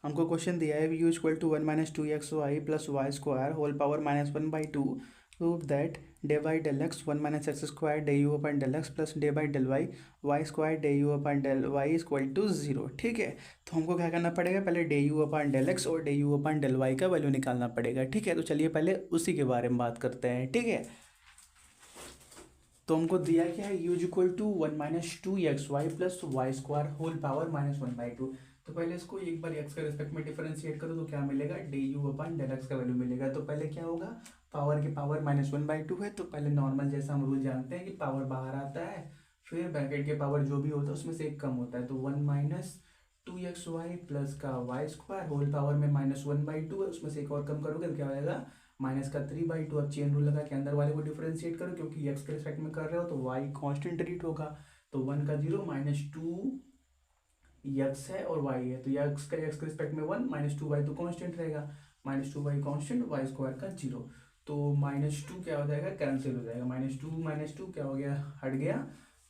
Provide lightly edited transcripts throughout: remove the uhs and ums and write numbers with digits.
हमको क्वेश्चन दिया है you equal to 1 - 2x y plus Y square whole power -1/2 prove that d by del X 1 - x² d you upon del X plus d by del Y Y square d you upon del Y equal to 0। ठीक है, तो हमको क्या करना पड़ेगा, पहले d you upon del X और d you upon del Y का वैल्यू निकालना पड़ेगा। ठीक है, तो चलिए पहले उसी के बारे में बात करते हैं। ठीक है, तो हमको दिया क्या है you equal to 1 - 2x y plus Y square whole power -1/2। तो पहले इसको एक बार एक्स के रिस्पेक्ट में डिफरेंशिएट करो तो क्या मिलेगा, d you upon del x का वैल्यू मिलेगा। तो पहले क्या होगा, पावर के पावर -1/2 है तो पहले नॉर्मल जैसा हम रूल जानते हैं कि पावर बाहर आता है, फिर ब्रैकेट के पावर जो भी होता है उसमें से एक कम होता है। तो 1 - 2xy प्लस का वाई स्क्वायर होल पावर में -1/2 है, उसमें से एक और कम करोगे तो क्या हो जाएगा -3/2। अब चेन रूल लगा के अंदर वाले को डिफरेंशिएट करो, क्योंकि एक्स के रिस्पेक्ट में कर रहे हो तो वाई कांस्टेंट ट्रीट होगा। तो 1 का 0 -2 एक्स है और वाई है, तो एक्स के रिस्पेक्ट में 1 -2 वाई तो कांस्टेंट रहेगा, -2 वाई कांस्टेंट वाई स्क्वायर का 0। तो -2 क्या हो जाएगा, कैंसिल हो जाएगा, -2 क्या हो गया, हट गया।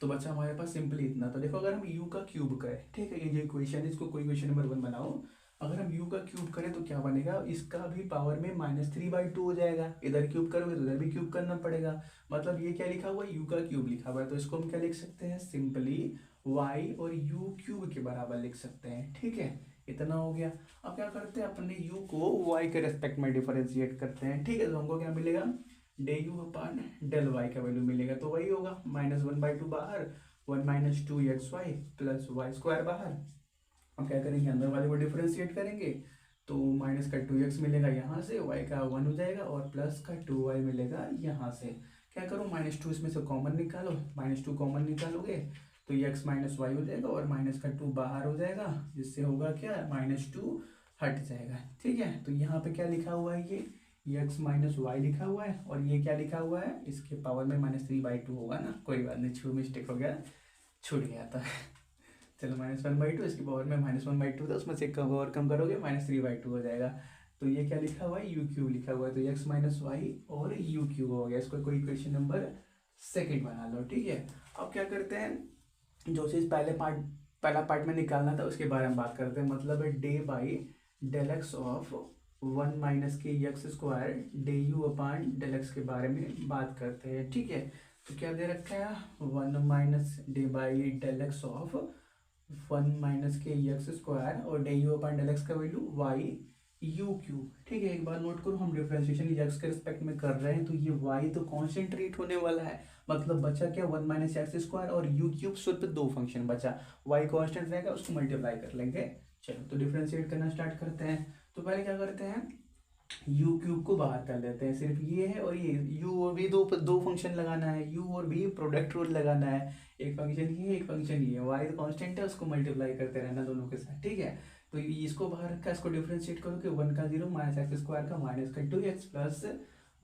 तो बचा हमारे पास सिंपली इतना। तो देखो अगर हम u का क्यूब करें, ठीक है, ये जो इक्वेशन है इसको कोई इक्वेशन नंबर 1 बनाओ। अगर हम u का क्यूब करें तो क्या बनेगा, इसका भी पावर में -3/2 हो जाएगा। इधर क्यूब करोगे तो इधर भी क्यूब करना पड़ेगा। मतलब ये क्या लिखा हुआ है, u का क्यूब लिखा हुआ है, तो इसको हम क्या लिख सकते हैं, सिंपली y और u क्यूब के बराबर लिख सकते हैं। ठीक है, इतना हो गया। अब क्या करते हैं, अपने u को y के रेस्पेक्ट में डिफरेंशिएट करते हैं। ठीक है, तो हमको क्या मिलेगा, d u upon del Y का वैल्यू मिलेगा। तो वही होगा -1/2 बाहर, 1 - 2xy प्लस वाई स्क्वायर बाहर। हम क्या करेंगे, अंदर वाले को डिफरेंशिएट करेंगे तो माइनस का 2x मिलेगा यहाँ से, y का 1 हो जाएगा और प्लस का 2y मिलेगा यहाँ से। क्या करो, -2 इसमें से कॉमन निकालो, -2 कॉमन निकालोगे तो ये x - y हो जाएगा और माइनस का 2 बाहर हो जाएगा, जिससे होगा क्या, -2 हट जाएगा। ठीक है, तो यहाँ पे क्या लिखा हुआ है, ये x - y लिखा हुआ है और ये क्या लिखा हुआ है, इसके पावर में -3/2 होगा ना, कोई बात नहीं, छू मिस्टेक हो गया, छूट गया था। चलो -1/2, इसके पावर में -1/2 था, उसमें से कम और कम करोगे -3/2 हो जाएगा। तो ये क्या लिखा हुआ है, यू क्यूब लिखा हुआ है, तो x - y और यू क्यूब हो गया। इसको कोई इक्वेशन नंबर सेकंड बना लो। ठीक है, अब क्या करते हैं, जो चीज़ पहला पार्ट में निकालना था उसके बारे में बात करते हैं। मतलब है d by del x of 1 - x² d u upon del x के बारे में बात करते हैं। ठीक है, तो क्या दे रखा है, 1 - d by del x of 1 - और d u upon del x का वैल्यू वाई यू क्यूब। ठीक है, एक बार नोट करो, हम डिफरेंशिएशन एक्स के रिस्पेक्ट में कर रहे हैं तो ये वाई तो कॉन्सेंट्रेट होने वाला है। मतलब बचा क्या, 1 - x² और यू क्यूब, सिर्फ दो फंक्शन बचा, वाई कांस्टेंट रहेगा, उसको मल्टीप्लाई कर लेंगे। चलो तो डिफरेंशिएट करना स्टार्ट करते हैं। तो पहले क्या करते हैं, यू क्यूब को बाहर कर लेते हैं, सिर्फ ये है और ये यू और भी, दो दो फंक्शन लगाना है, यू और भी प्रोडक्ट रूल लगाना है। एक फंक्शन ये, एक फंक्शन ये, वाई तो कांस्टेंट है, उसको मल्टीप्लाई करते रहना दोनों के साथ। ठीक है, तो इसको बाहर रखा, इसको डिफरेंशिएट करो कि 1 का 0 -x² का माइनस का 2x प्लस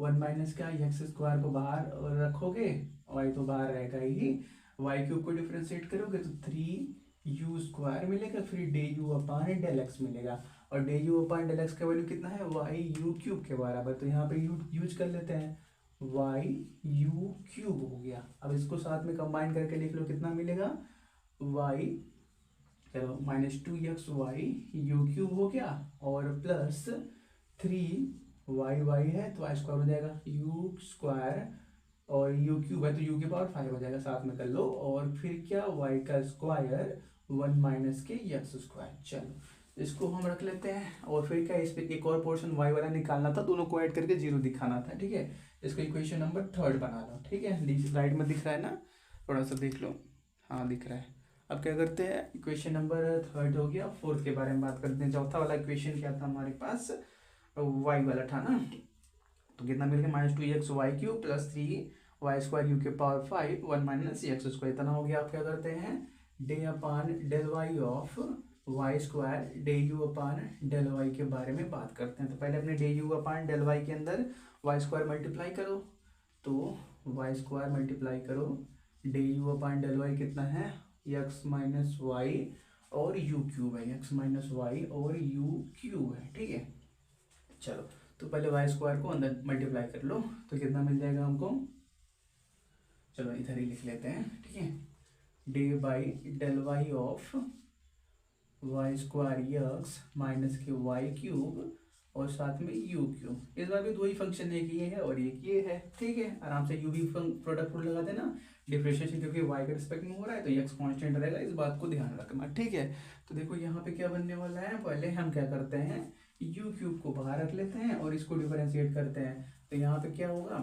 1 माइनस का x² को बाहर रखोगे, वाई तो बाहर रहेगा ही, वाई क्यूब को डिफरेंशिएट करोगे तो 3u² मिलेगा, फिर d u upon del x मिलेगा। और d u upon del x का वैल्यू कितना है, वाई यू क्यूब के बराबर, तो यहाँ पे यू यूज कर लेते हैं, वाई यू क्यूब हो गया। अब इसको साथ में कंबाइन करके लिख लो, कितना मिलेगा, वाई, चलो -2xy यू क्यूब हो गया और प्लस 3y है तो y स्क्वायर हो जाएगा, यू स्क्वायर और यू क्यूब है तो यू के पावर 5 हो जाएगा, साथ में कर लो, और फिर क्या, y का स्क्वायर 1 - के x²। चलो इसको हम रख लेते हैं, और फिर क्या, इस पे एक और पोर्शन y वाला निकालना था, दोनों को ऐड करके 0 दिखाना था। ठीक है, इसको इक्वेशन नंबर 3 बना लो। ठीक है, राइट में दिख रहा है ना, थोड़ा सा देख लो, हाँ दिख रहा है। अब क्या करते हैं, इक्वेशन नंबर 3 हो गया, फोर्थ के बारे में बात करते हैं। चौथा वाला इक्वेशन क्या था हमारे पास, y वाला था ना, तो कितना मिल गया, -2xy³ प्लस 3y² यू के पावर 5 1 - x², इतना हो गया। आप क्या करते हैं, d upon del y of y² d u upon del y के बारे में बात करते हैं। तो पहले अपने d u upon del y के अंदर y² मल्टीप्लाई करो, तो y² मल्टीप्लाई करो, d u upon del y कितना है, x - y और यू क्यूब है, x - y और यू क्यूब है। ठीक है, चलो तो पहले y² को अंदर मल्टीप्लाई कर लो, तो कितना मिल जाएगा हमको, चलो इधर ही लिख लेते हैं। ठीक है, d by del y of y square x minus के वाई क्यूब और साथ में यू क्यूब। इस बार भी दो ही फंक्शन है, एक ये है और एक ये है। ठीक है, आराम से यू भी प्रोडक्ट लगा देना। डिफरेंशिएशन क्योंकि वाई के रिस्पेक्ट में हो रहा है तो एक्स कांस्टेंट रहेगा, इस बात को ध्यान रखना। ठीक है, तो देखो यहाँ पे क्या बनने वाला है, पहले हम क्या करते हैं, यू क्यूब को बाहर रख लेते हैं और इसको डिफरेंशिएट करते हैं। तो यहाँ पे क्या होगा,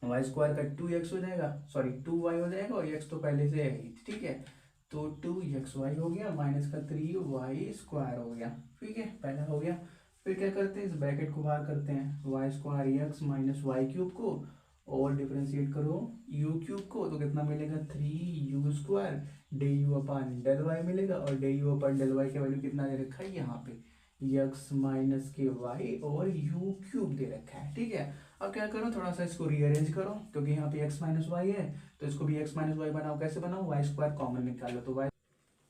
वाई स्क्वायर का 2x हो जाएगा, सॉरी 2y हो जाएगा और x तो पहले से है ही। ठीक है, तो 2xy हो गया माइनस का 3y स्क्वायर हो गया। ठीक है, पहला हो गया। फिर क्या करते हैं, इस ब्रैकेट को बाहर करते हैं, y square x minus y cube को और डिफरेंशिएट करो यू क्यूब को, तो कितना मिलेगा 3u square d you upon del y मिलेगा। और d you upon del y की वैल्यू कितना दे रखा है यहाँ पे, एक्स माइनस के वाई और यू क्यूब दे रखा है। ठीक है, अब क्या करो, थोड़ा सा इसको रीअरेंज करो क्योंकि यहाँ पे x माइनस वाई है तो इसको भी x माइनस वाई बनाओ। कैसे बनाओ, वाई स्क्वायर कॉमन निकालो तो वाई।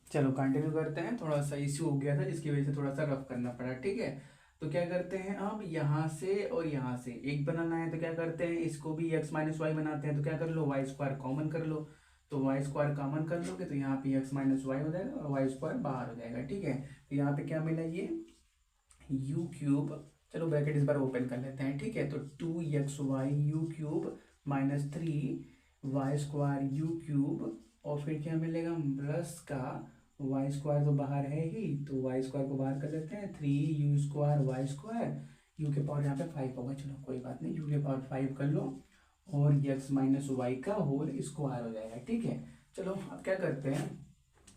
चलो कंटिन्यू करते हैं, थोड़ा सा इश्यू हो गया था जिसकी वजह से थोड़ा सा रफ करना पड़ा। ठीक है, तो क्या करते हैं, अब यहाँ से और यहाँ से एक बनाना है तो क्या करते हैं, इसको भी x माइनस वाई बनाते हैं। तो क्या कर लो, वाई स्क्वायर कॉमन कर लो। तो वाई स्क्वायर कॉमन कर लोगे तो यहाँ पे x माइनस वाई हो जाएगा और वाई स्क्वायर बाहर हो जाएगा। ठीक है, तो यहाँ पे क्या मिला, ये यू क्यूब, चलो ब्रैकेट इस बार ओपन कर लेते हैं। ठीक है, तो 2xy u cube minus 3y square u cube और फिर क्या मिलेगा, प्लस का वाई स्क्वायर तो बाहर है ही तो वाई स्क्वायर को बाहर कर लेते हैं, 3u square y square, u के पावर यहाँ पे 5 होगा, चलो कोई बात नहीं, यू के पावर 5 कर लो और एक्स माइनस वाई का होल स्क्वायर हो जाएगा। ठीक है, चलो अब क्या करते हैं,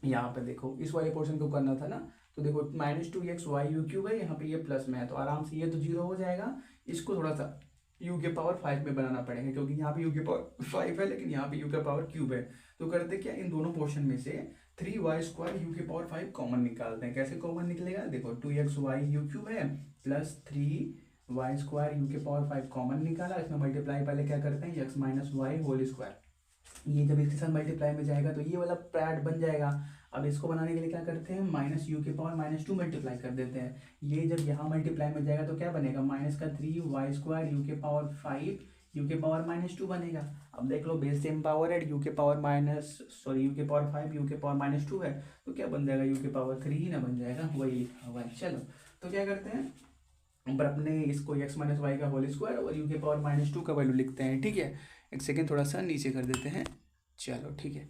यहाँ पे देखो इस वाले पोर्शन को करना था ना, तो देखो -2xy यू क्यूब है, यहाँ पे ये प्लस में है तो आराम से ये तो 0 हो जाएगा। इसको थोड़ा सा u के पावर 5 में बनाना पड़ेगा क्योंकि यहाँ पे u के पावर 5 है लेकिन यहाँ पे u का पावर क्यूब है। तो करते क्या, इन दोनों पोर्शन में से 3y स्क्वायर यू के पावर 5 कॉमन निकालते हैं। कैसे कॉमन निकलेगा, देखो 2xy यू क्यूब है प्लस 3y स्क्वायर यू के पावर 5 कॉमन निकाला, इसमें मल्टीप्लाई पहले क्या करते हैं, x minus y whole square, ये जब इसके साथ मल्टीप्लाई में जाएगा तो ये वाला पैड बन जाएगा। अब इसको बनाने के लिए क्या करते हैं, माइनस यू के पावर -2 मल्टीप्लाई कर देते हैं। ये जब यहाँ मल्टीप्लाई में जाएगा तो क्या बनेगा, माइनस का 3y स्क्वायर यू के पावर 5 यू के पावर -2 बनेगा। अब देख लो बेस सेम पावर है, यू के पावर यू के पावर 5 यू के पावर -2 है तो क्या बन जाएगा, यू के पावर 3 ही ना बन जाएगा, वही लिखा हुआ है। चलो तो क्या करते हैं, पर अपने इसको x माइनस वाई का होल स्क्वायर और यू के पावर -2 का वैल्यू लिखते हैं। ठीक है, एक सेकेंड थोड़ा सा नीचे कर देते हैं। चलो ठीक है,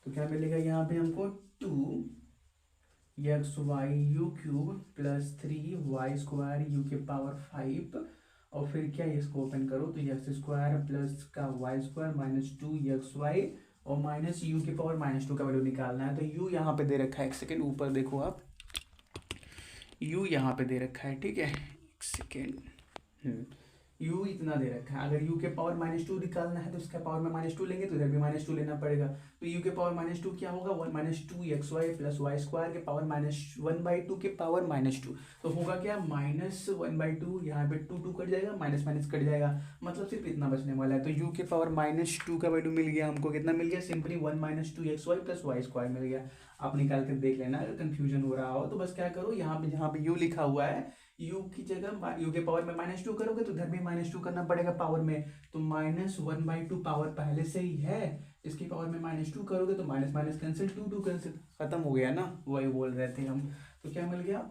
तो क्या मिलेगा यहाँ पे हमको 2xy u cube plus 3y square u के पावर 5 और फिर क्या, इसको ओपन करो तो एक्स स्क्वायर प्लस का वाई स्क्वायर -2xy और माइनस यू के पावर -2 का वैल्यू निकालना है। तो u यहाँ पे दे रखा है, एक सेकेंड ऊपर देखो आप, u यहाँ पे दे रखा है। ठीक है, एक सेकेंड, u इतना दे रखा है, अगर u के पावर -2 निकालना है तो इसका पावर में -2 लेंगे तो इधर भी -2 लेना पड़ेगा। तो u के पावर -2 क्या होगा, 1-2xy प्लस वाई स्क्वायर के पावर -1/2 के पावर -2 तो होगा क्या, -1/2, यहाँ पे 2 कट जाएगा, माइनस माइनस कट जाएगा, मतलब सिर्फ इतना बचने वाला है। तो u के पावर -2 का वैल्यू मिल गया हमको, कितना मिल गया, simply 1-2xy plus Y square मिल गया। आप निकाल कर देख लेना, अगर कंफ्यूजन हो रहा हो तो बस क्या करो, यहाँ पे जहाँ पे u लिखा हुआ है u की जगह u के पावर में -2 करोगे तो इधर भी -2 करना पड़ेगा पावर में, तो -1/2 पावर पहले से ही है, इसकी पावर में -2 करोगे तो माइनस माइनस कैंसिल, 2 कैंसिल, खत्म हो गया ना, वही बोल रहे थे हम। तो क्या मिल गया,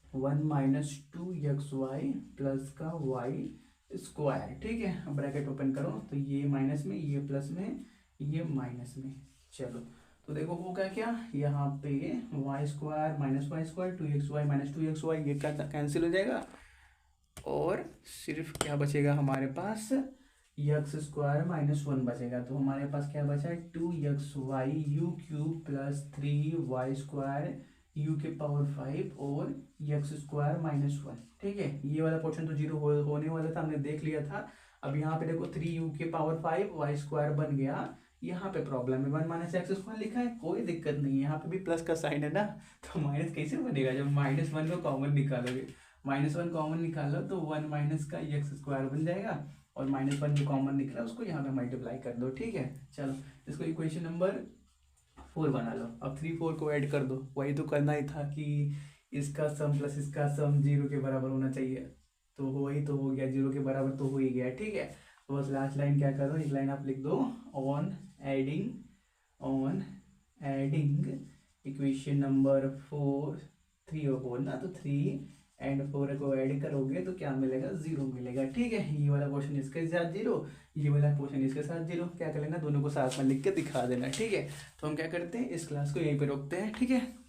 1-2xy प्लस का वाई स्क्वायर। ठीक है, अब ब्रैकेट ओपन करो तो ये माइनस में, ये प्लस में, ये माइनस में। चलो तो देखो होगा क्या, यहाँ पे y square minus y square 2xy -2xy ये कैंसिल हो जाएगा और सिर्फ क्या बचेगा हमारे पास, एक्स स्क्वायर -1 बचेगा। तो हमारे पास क्या बचा है, 2xy u cube plus 3y square u के पावर 5 और एक्स स्क्वायर -1। ठीक है, ये वाला पोर्शन तो 0 होने वाला था, हमने देख लिया था। अब यहाँ पे देखो 3u के पावर 5 वाई स्क्वायर बन गया, यहाँ पे प्रॉब्लम है 1 - x² लिखा है, कोई दिक्कत नहीं है, यहाँ पे भी प्लस का साइन है ना, तो माइनस कैसे बनेगा, जब -1 को कॉमन निकालोगे, -1 कॉमन निकालो तो 1 माइनस का x² बन जाएगा और -1 जो कॉमन निकला उसको यहाँ पे मल्टीप्लाई कर दो। ठीक है, चलो इसको इक्वेशन नंबर 4 बना लो। अब 3 4 को ऐड कर दो, वही तो करना ही था कि इसका सम प्लस इसका सम 0 के बराबर होना चाहिए, तो वही तो हो गया, 0 के बराबर तो हो ही गया। ठीक है, तो बस लास्ट लाइन क्या करो, एक लाइन आप लिख दो, ऑन एडिंग इक्वेशन नंबर 4, 3 और 4 ना, तो 3 एंड 4 को ऐड करोगे तो क्या मिलेगा, 0 मिलेगा। ठीक है, ये वाला क्वेश्चन इसके साथ 0, ये वाला क्वेश्चन इसके साथ 0। क्या कर लेना, दोनों को साथ में लिख के दिखा देना। ठीक है, तो हम क्या करते हैं, इस क्लास को यहीं पे रोकते हैं। ठीक है।